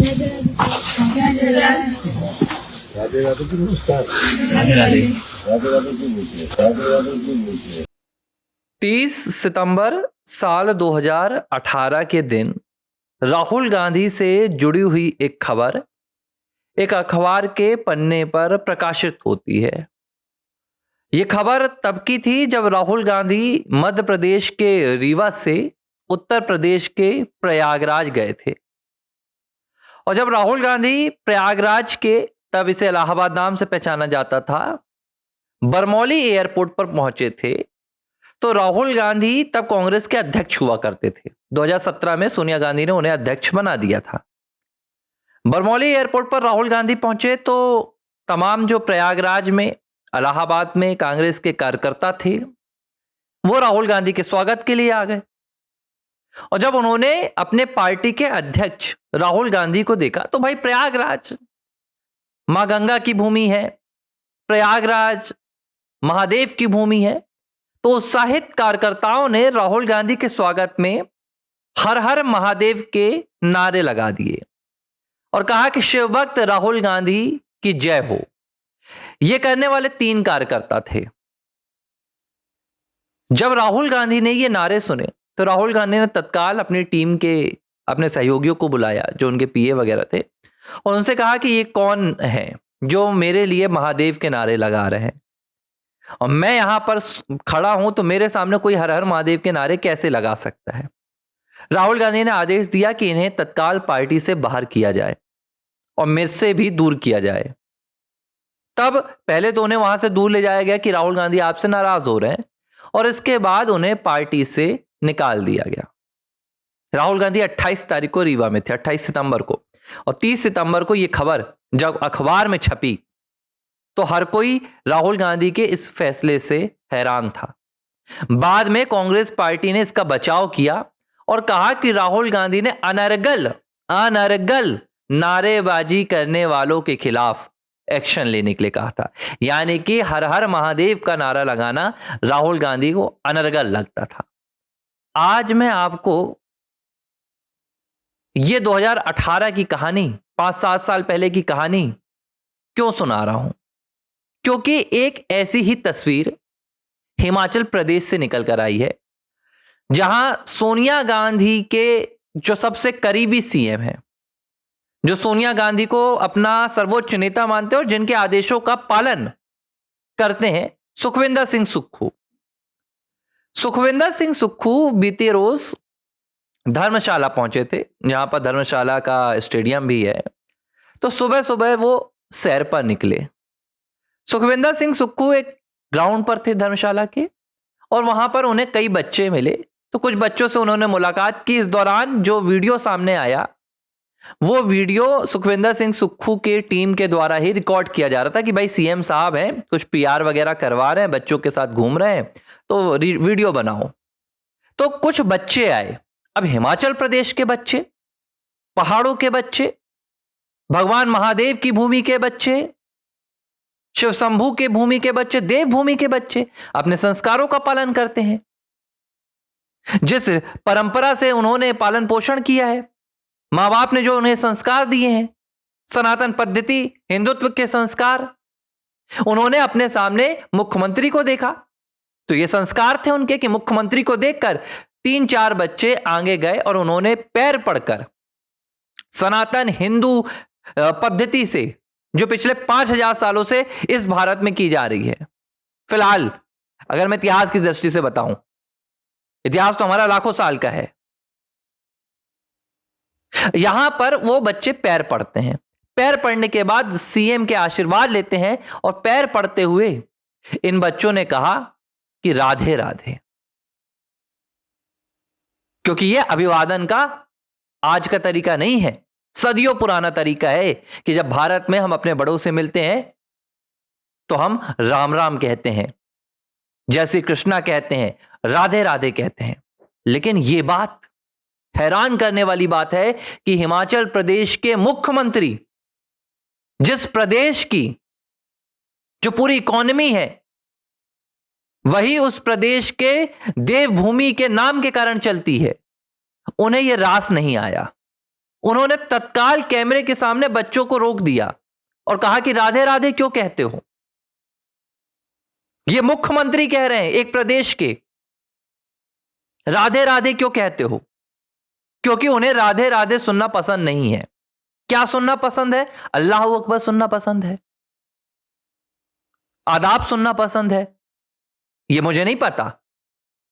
राधे राधे की नमस्कार। राधे राधे। राधे राधे की बोलिए। राधे राधे की बोलिए। 30 सितंबर साल 2018 के दिन राहुल गांधी से जुड़ी हुई एक खबर एक अखबार के पन्ने पर प्रकाशित होती है। ये खबर तब की थी जब राहुल गांधी मध्य प्रदेश के रीवा से उत्तर प्रदेश के प्रयागराज गए थे। और जब राहुल गांधी प्रयागराज के, तब इसे इलाहाबाद नाम से पहचाना जाता था, बरमौली एयरपोर्ट पर पहुंचे थे, तो राहुल गांधी तब कांग्रेस के अध्यक्ष हुआ करते थे। 2017 में सोनिया गांधी ने उन्हें अध्यक्ष बना दिया था। बरमौली एयरपोर्ट पर राहुल गांधी पहुंचे तो तमाम जो प्रयागराज में, इलाहाबाद में कांग्रेस के कार्यकर्ता थे, वो राहुल गांधी के स्वागत के लिए आ गए। और जब उन्होंने अपने पार्टी के अध्यक्ष राहुल गांधी को देखा तो भाई प्रयागराज मां गंगा की भूमि है, प्रयागराज महादेव की भूमि है, तो उत्साहित कार्यकर्ताओं ने राहुल गांधी के स्वागत में हर हर महादेव के नारे लगा दिए और कहा कि शिव भक्त राहुल गांधी की जय हो। यह करने वाले 3 कार्यकर्ता थे। जब राहुल गांधी ने ये नारे सुने तो राहुल गांधी ने तत्काल अपनी टीम के अपने सहयोगियों को बुलाया, जो उनके पीए वगैरह थे, और उनसे कहा कि ये कौन है जो मेरे लिए महादेव के नारे लगा रहे हैं, और मैं यहां पर खड़ा हूं तो मेरे सामने कोई हर हर महादेव के नारे कैसे लगा सकता है। राहुल गांधी ने आदेश दिया कि इन्हें तत्काल पार्टी से बाहर किया जाए और मेरे से भी दूर किया जाए। तब पहले तो उन्हें वहां से दूर ले जाया गया कि राहुल गांधी आपसे नाराज हो रहे हैं, और इसके बाद उन्हें पार्टी से निकाल दिया गया। राहुल गांधी 28 तारीख को रीवा में थे, 28 सितंबर को, और 30 सितंबर को यह खबर जब अखबार में छपी तो हर कोई राहुल गांधी के इस फैसले से हैरान था। बाद में कांग्रेस पार्टी ने इसका बचाव किया और कहा कि राहुल गांधी ने अनर्गल नारेबाजी करने वालों के खिलाफ एक्शन लेने के लिए कहा था। यानी कि हर हर महादेव का नारा लगाना राहुल गांधी को अनर्गल लगता था। आज मैं आपको ये 2018 की कहानी, 5-7 साल पहले की कहानी क्यों सुना रहा हूं? क्योंकि एक ऐसी ही तस्वीर हिमाचल प्रदेश से निकल कर आई है, जहां सोनिया गांधी के जो सबसे करीबी सीएम हैं, जो सोनिया गांधी को अपना सर्वोच्च नेता मानते हैं और जिनके आदेशों का पालन करते हैं, सुखविंदर सिंह सुक्खू। सुखविंदर सिंह सुक्खू बीते रोज धर्मशाला पहुंचे थे, जहां पर धर्मशाला का स्टेडियम भी है। तो सुबह सुबह वो सैर पर निकले। सुखविंदर सिंह सुक्खू एक ग्राउंड पर थे धर्मशाला के, और वहां पर उन्हें कई बच्चे मिले। तो कुछ बच्चों से उन्होंने मुलाकात की। इस दौरान जो वीडियो सामने आया, वो वीडियो सुखविंदर सिंह सुक्खू के टीम के द्वारा ही रिकॉर्ड किया जा रहा था कि भाई सीएम साहब हैं, कुछ पीआर वगैरह करवा रहे हैं, बच्चों के साथ घूम रहे हैं, तो वीडियो बनाओ। तो कुछ बच्चे आए। अब हिमाचल प्रदेश के बच्चे, पहाड़ों के बच्चे, भगवान महादेव की भूमि के बच्चे, शिव शंभू के भूमि के बच्चे, देवभूमि के बच्चे अपने संस्कारों का पालन करते हैं। जिस परंपरा से उन्होंने पालन पोषण किया है, मां बाप ने जो उन्हें संस्कार दिए हैं, सनातन पद्धति, हिंदुत्व के संस्कार, उन्होंने अपने सामने मुख्यमंत्री को देखा। तो ये संस्कार थे उनके कि मुख्यमंत्री को देखकर 3-4 बच्चे आगे गए और उन्होंने पैर पड़कर सनातन हिंदू पद्धति से, जो पिछले 5000 सालों से इस भारत में की जा रही है। फिलहाल अगर मैं इतिहास की दृष्टि से बताऊं, इतिहास तो हमारा लाखों साल का है। यहां पर वो बच्चे पैर पड़ते हैं। पैर पड़ने के बाद सीएम के आशीर्वाद लेते हैं, और पैर पड़ते हुए इन बच्चों ने कहा कि राधे राधे। क्योंकि यह अभिवादन का आज का तरीका नहीं है, सदियों पुराना तरीका है कि जब भारत में हम अपने बड़ों से मिलते हैं तो हम राम राम कहते हैं, जय श्री कृष्णा कहते हैं, राधे राधे कहते हैं। लेकिन यह बात हैरान करने वाली बात है कि हिमाचल प्रदेश के मुख्यमंत्री, जिस प्रदेश की जो पूरी इकोनॉमी है वही उस प्रदेश के देवभूमि के नाम के कारण चलती है, उन्हें यह रास नहीं आया। उन्होंने तत्काल कैमरे के सामने बच्चों को रोक दिया और कहा कि राधे राधे क्यों कहते हो। ये मुख्यमंत्री कह रहे हैं एक प्रदेश के, राधे राधे क्यों कहते हो? क्योंकि उन्हें राधे राधे सुनना पसंद नहीं है। क्या सुनना पसंद है? अल्लाह अकबर सुनना पसंद है, आदाब सुनना पसंद है। यह मुझे नहीं पता।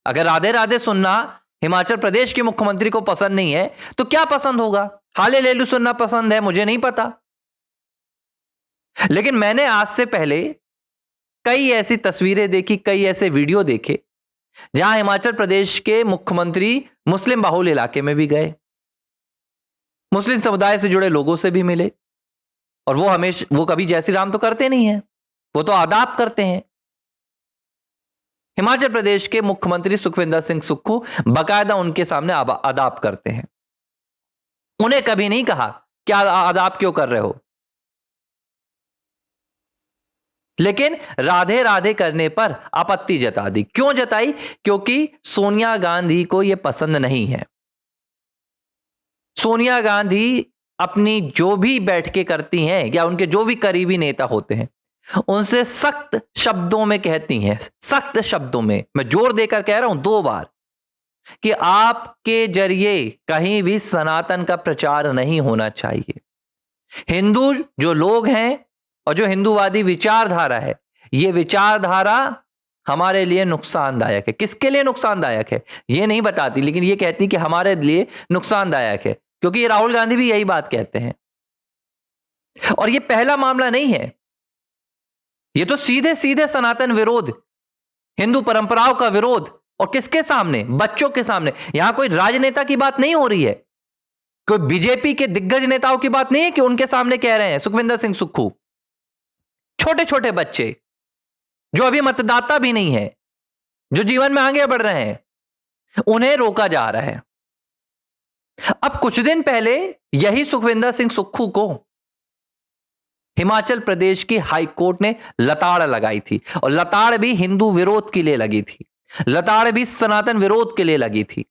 अगर राधे राधे सुनना हिमाचल प्रदेश के मुख्यमंत्री को पसंद नहीं है तो क्या पसंद होगा? हाले लेलू सुनना पसंद है, मुझे नहीं पता। लेकिन मैंने आज से पहले कई ऐसी तस्वीरें देखी, कई ऐसे वीडियो देखे जहां हिमाचल प्रदेश के मुख्यमंत्री मुस्लिम बाहुल इलाके में भी गए, मुस्लिम समुदाय से जुड़े लोगों से भी मिले, और वो कभी जय श्री राम तो करते नहीं है, वो तो आदाब करते हैं। हिमाचल प्रदेश के मुख्यमंत्री सुखविंदर सिंह सुक्खू बाकायदा उनके सामने आदाब करते हैं। उन्हें कभी नहीं कहा कि आदाब क्यों कर रहे हो, लेकिन राधे राधे करने पर आपत्ति जता दी। क्यों जताई? क्योंकि सोनिया गांधी को यह पसंद नहीं है। सोनिया गांधी अपनी जो भी बैठकें करती हैं या उनके जो भी करीबी नेता होते हैं उनसे सख्त शब्दों में कहती हैं, सख्त शब्दों में, मैं जोर देकर कह रहा हूं 2 बार, कि आपके जरिए कहीं भी सनातन का प्रचार नहीं होना चाहिए। हिंदू जो लोग हैं और जो हिंदूवादी विचारधारा है, यह विचारधारा हमारे लिए नुकसानदायक है। किसके लिए नुकसानदायक है यह नहीं बताती, लेकिन यह कहती कि हमारे लिए नुकसानदायक है, क्योंकि ये राहुल गांधी भी यही बात कहते हैं। और यह पहला मामला नहीं है, यह तो सीधे सीधे सनातन विरोध, हिंदू परंपराओं का विरोध, और किसके सामने? बच्चों के सामने। यहां कोई राजनेता की बात नहीं हो रही है, कोई बीजेपी के दिग्गज नेताओं की बात नहीं है कि उनके सामने कह रहे हैं सुखविंदर सिंह सुक्खू। छोटे छोटे बच्चे जो अभी मतदाता भी नहीं है, जो जीवन में आगे बढ़ रहे हैं, उन्हें रोका जा रहा है। अब कुछ दिन पहले यही सुखविंदर सिंह सुक्खू को हिमाचल प्रदेश की हाई कोर्ट ने लताड़ लगाई थी, और लताड़ भी हिंदू विरोध के लिए लगी थी, लताड़ भी सनातन विरोध के लिए लगी थी।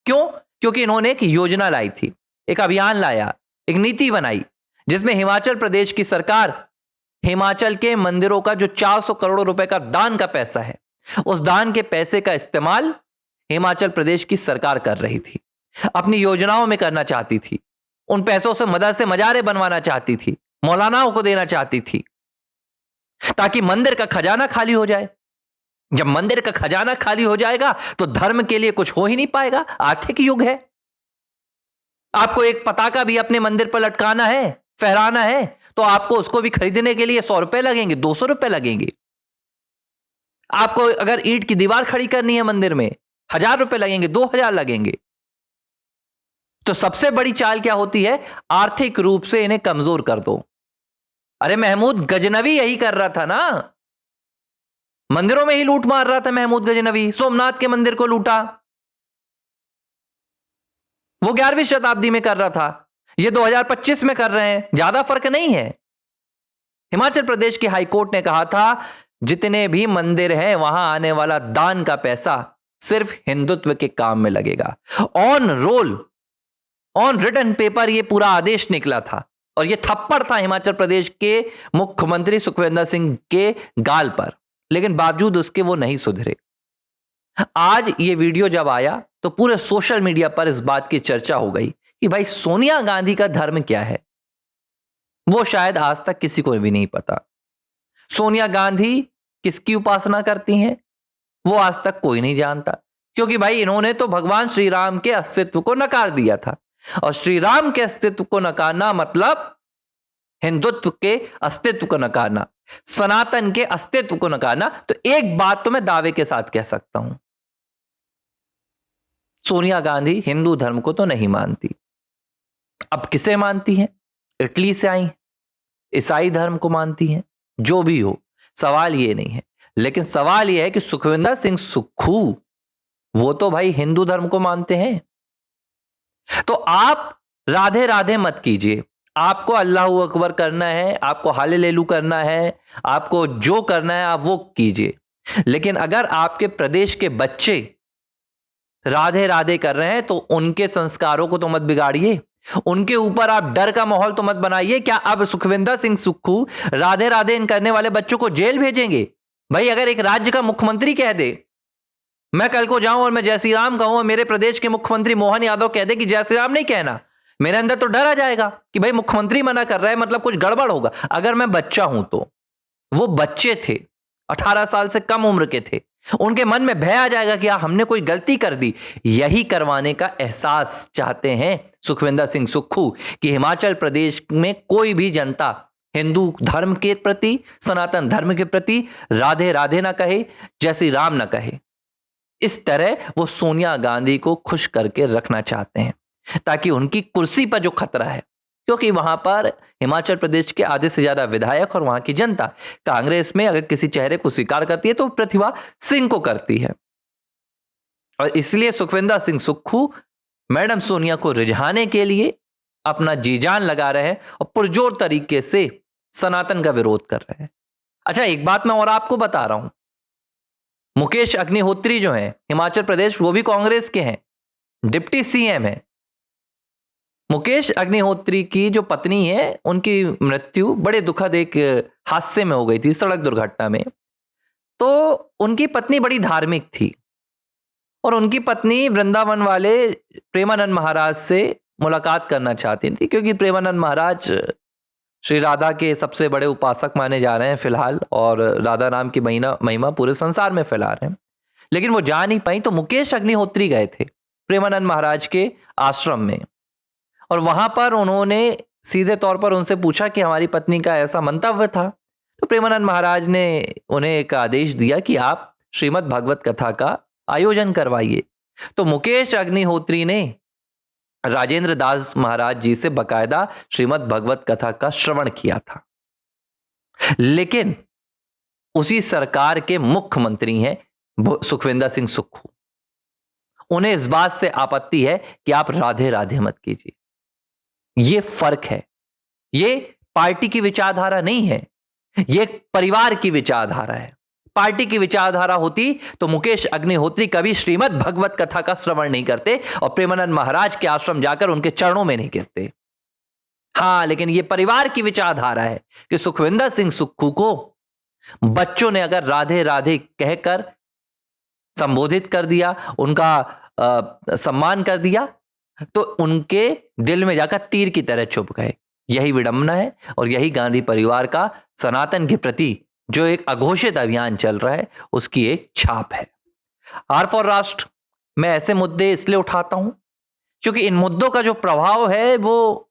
क्यों? क्योंकि इन्होंने एक योजना लाई थी, एक अभियान लाया, एक नीति बनाई, जिसमें हिमाचल प्रदेश की सरकार हिमाचल के मंदिरों का जो 400 करोड़ रुपए का दान का पैसा है, उस दान के पैसे का इस्तेमाल हिमाचल प्रदेश की सरकार कर रही थी, अपनी योजनाओं में करना चाहती थी। उन पैसों से मदरसे मजारे बनवाना चाहती थी, मौलानाओं को देना चाहती थी, ताकि मंदिर का खजाना खाली हो जाए। जब मंदिर का खजाना खाली हो जाएगा तो धर्म के लिए कुछ हो ही नहीं पाएगा। आर्थिक युग है, आपको एक पताका भी अपने मंदिर पर लटकाना है, फहराना है, तो आपको उसको भी खरीदने के लिए 100 रुपए लगेंगे, 200 रुपए लगेंगे। आपको अगर ईंट की दीवार खड़ी करनी है मंदिर में, 1000 रुपए लगेंगे, 2000 लगेंगे। तो सबसे बड़ी चाल क्या होती है? आर्थिक रूप से इन्हें कमजोर कर दो। अरे महमूद गजनवी यही कर रहा था ना, मंदिरों में ही लूट मार रहा था महमूद गजनवी। सोमनाथ के मंदिर को लूटा, वो 11वीं शताब्दी में कर रहा था, ये 2025 में कर रहे हैं, ज्यादा फर्क नहीं है। हिमाचल प्रदेश की हाईकोर्ट ने कहा था जितने भी मंदिर हैं वहां आने वाला दान का पैसा सिर्फ हिंदुत्व के काम में लगेगा। On roll, on written paper ये पूरा आदेश निकला था, और ये थप्पड़ था हिमाचल प्रदेश के मुख्यमंत्री सुखविंदर सिंह के गाल पर, लेकिन बावजूद उसके वो नहीं सुधरे। आज ये वीडियो जब आया तो पूरे सोशल मीडिया पर इस बात की चर्चा हो गई कि भाई सोनिया गांधी का धर्म क्या है। वो शायद आज तक किसी को भी नहीं पता। सोनिया गांधी किसकी उपासना करती हैं वो आज तक कोई नहीं जानता, क्योंकि भाई इन्होंने तो भगवान श्री राम के अस्तित्व को नकार दिया था, और श्री राम के अस्तित्व को नकारना मतलब हिंदुत्व के अस्तित्व को नकारना, सनातन के अस्तित्व को नकारना। तो एक बात तो मैं दावे के साथ कह सकता हूं, सोनिया गांधी हिंदू धर्म को तो नहीं मानती। अब किसे मानती हैं? इटली से आई, ईसाई धर्म को मानती हैं। जो भी हो, सवाल ये नहीं है, लेकिन सवाल ये है कि सुखविंदर सिंह सुक्खू वो तो भाई हिंदू धर्म को मानते हैं। तो आप राधे राधे मत कीजिए, आपको अल्लाह अकबर करना है, आपको हाले लेलू करना है, आपको जो करना है आप वो कीजिए। लेकिन अगर आपके प्रदेश के बच्चे राधे राधे कर रहे हैं तो उनके संस्कारों को तो मत बिगाड़िए, उनके ऊपर आप डर का माहौल तो मत बनाइए। क्या अब सुखविंदर सिंह सुक्खू राधे राधे इन करने वाले बच्चों को जेल भेजेंगे? भाई अगर एक राज्य का मुख्यमंत्री कह दे, मैं कल को जाऊं और मैं जय श्री राम कहूं और मेरे प्रदेश के मुख्यमंत्री मोहन यादव कह दे कि जय श्री राम नहीं कहना, मेरे अंदर तो डर आ जाएगा कि भाई मुख्यमंत्री मना कर रहा है, मतलब कुछ गड़बड़ होगा। अगर मैं बच्चा हूं तो वो बच्चे थे, 18 साल से कम उम्र के थे, उनके मन में भय आ जाएगा कि हमने कोई गलती कर दी। यही करवाने का एहसास चाहते हैं सुखविंदर सिंह सुक्खू कि हिमाचल प्रदेश में कोई भी जनता हिंदू धर्म के प्रति, सनातन धर्म के प्रति राधे राधे ना कहे, जय श्री राम ना कहे। इस तरह वो सोनिया गांधी को खुश करके रखना चाहते हैं ताकि उनकी कुर्सी पर जो खतरा है, क्योंकि वहां पर हिमाचल प्रदेश के आधे से ज्यादा विधायक और वहां की जनता कांग्रेस में अगर किसी चेहरे को स्वीकार करती है तो प्रतिभा सिंह को करती है। और इसलिए सुखविंदर सिंह सुक्खू मैडम सोनिया को रिझाने के लिए अपना जी जान लगा रहे हैं और पुरजोर तरीके से सनातन का विरोध कर रहे हैं। अच्छा, एक बात मैं और आपको बता रहा हूं, मुकेश अग्निहोत्री जो है हिमाचल प्रदेश, वो भी कांग्रेस के हैं, डिप्टी सीएम है। मुकेश अग्निहोत्री की जो पत्नी है, उनकी मृत्यु बड़े दुखद एक हादसे में हो गई थी, सड़क दुर्घटना में। तो उनकी पत्नी बड़ी धार्मिक थी और उनकी पत्नी वृंदावन वाले प्रेमानंद महाराज से मुलाकात करना चाहती थी, क्योंकि प्रेमानंद महाराज श्री राधा के सबसे बड़े उपासक माने जा रहे हैं फिलहाल, और राधा नाम की महिमा पूरे संसार में फैला रहे हैं। लेकिन वो जा नहीं पाई, तो मुकेश अग्निहोत्री गए थे प्रेमानंद महाराज के आश्रम में, और वहां पर उन्होंने सीधे तौर पर उनसे पूछा कि हमारी पत्नी का ऐसा मंतव्य था। तो प्रेमानंद महाराज ने उन्हें एक आदेश दिया कि आप श्रीमद् भागवत कथा का आयोजन करवाइए। तो मुकेश अग्निहोत्री ने राजेंद्र दास महाराज जी से बकायदा श्रीमद् भगवत कथा का श्रवण किया था। लेकिन उसी सरकार के मुख्यमंत्री हैं सुखविंदर सिंह सुक्खू, उन्हें इस बात से आपत्ति है कि आप राधे राधे मत कीजिए। ये फर्क है, ये पार्टी की विचारधारा नहीं है, ये परिवार की विचारधारा है। पार्टी की विचारधारा होती तो मुकेश अग्निहोत्री कभी श्रीमद् भगवत कथा का श्रवण नहीं करते और प्रेमानंद महाराज के आश्रम जाकर उनके चरणों में नहीं गिरते। हाँ, लेकिन ये परिवार की विचारधारा है कि सुखविंदर सिंह सुक्खू को बच्चों ने अगर राधे राधे कहकर संबोधित कर दिया, उनका सम्मान कर दिया, तो उनके दिल में जाकर तीर की तरह चुभ गए। यही विडंबना है और यही गांधी परिवार का सनातन के प्रति जो एक अघोषित अभियान चल रहा है उसकी एक छाप है। आर फॉर राष्ट्र मैं ऐसे मुद्दे इसलिए उठाता हूं क्योंकि इन मुद्दों का जो प्रभाव है वो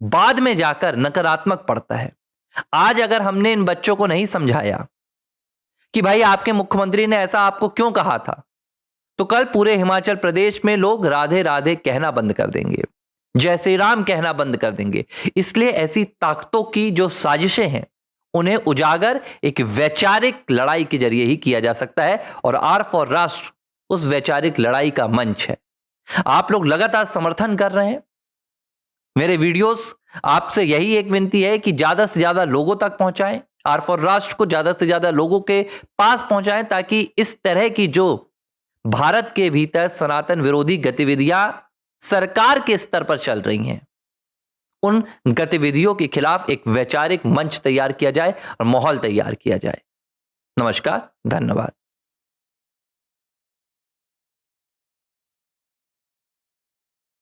बाद में जाकर नकारात्मक पड़ता है। आज अगर हमने इन बच्चों को नहीं समझाया कि भाई आपके मुख्यमंत्री ने ऐसा आपको क्यों कहा था, तो कल पूरे हिमाचल प्रदेश में लोग राधे राधे कहना बंद कर देंगे, जय श्री राम कहना बंद कर देंगे। इसलिए ऐसी ताकतों की जो साजिशें हैं उन्हें उजागर एक वैचारिक लड़ाई के जरिए ही किया जा सकता है, और आर फॉर राष्ट्र उस वैचारिक लड़ाई का मंच है। आप लोग लगातार समर्थन कर रहे हैं मेरे वीडियोस, आपसे यही एक विनती है कि ज्यादा से ज्यादा लोगों तक पहुंचाएं, आर फॉर राष्ट्र को ज्यादा से ज्यादा लोगों के पास पहुंचाएं, ताकि इस तरह की जो भारत के भीतर सनातन विरोधी गतिविधियां सरकार के स्तर पर चल रही हैं, उन गतिविधियों के खिलाफ एक वैचारिक मंच तैयार किया जाए और माहौल तैयार किया जाए। नमस्कार, धन्यवाद।